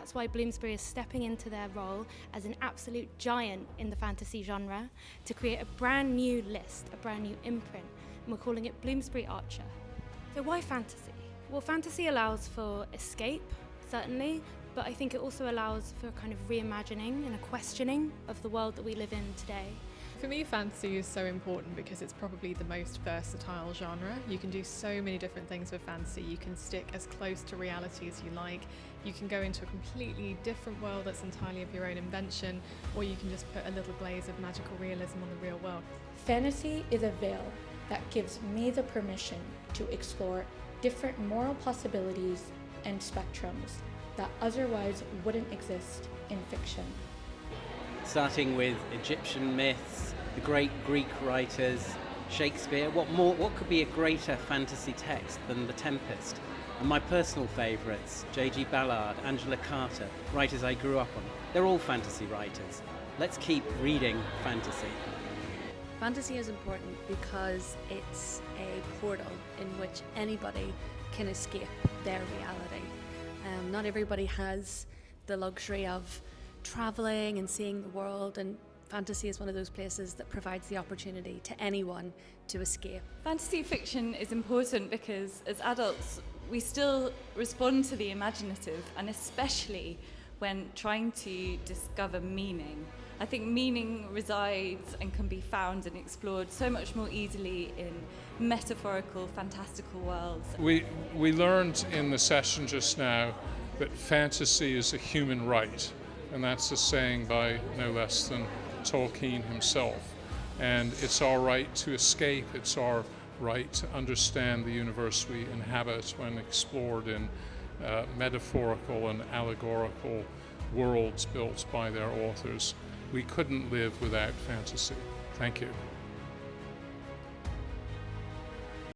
that's why Bloomsbury is stepping into their role as an absolute giant in the fantasy genre to create a brand new list, a brand new imprint, and we're calling it Bloomsbury Archer. So why fantasy? Well, fantasy allows for escape, certainly, but I think it also allows for a kind of reimagining and a questioning of the world that we live in today. For me, fantasy is so important because it's probably the most versatile genre. You can do so many different things with fantasy. You can stick as close to reality as you like. You can go into a completely different world that's entirely of your own invention, or you can just put a little glaze of magical realism on the real world. Fantasy is a veil that gives me the permission to explore different moral possibilities and spectrums that otherwise wouldn't exist in fiction. Starting with Egyptian myths, the great Greek writers, Shakespeare, what could be a greater fantasy text than The Tempest? And my personal favourites, J.G. Ballard, Angela Carter, writers I grew up on. They're all fantasy writers. Let's keep reading fantasy. Fantasy is important because it's a portal in which anybody can escape their reality. Not everybody has the luxury of traveling and seeing the world, and fantasy is one of those places that provides the opportunity to anyone to escape. Fantasy fiction is important because as adults we still respond to the imaginative, and especially when trying to discover meaning. I think meaning resides and can be found and explored so much more easily in metaphorical, fantastical worlds. We learned in the session just now that fantasy is a human right, and that's a saying by no less than Tolkien himself. And it's our right to escape, it's our right to understand the universe we inhabit when explored in metaphorical and allegorical worlds built by their authors. We couldn't live without fantasy. Thank you.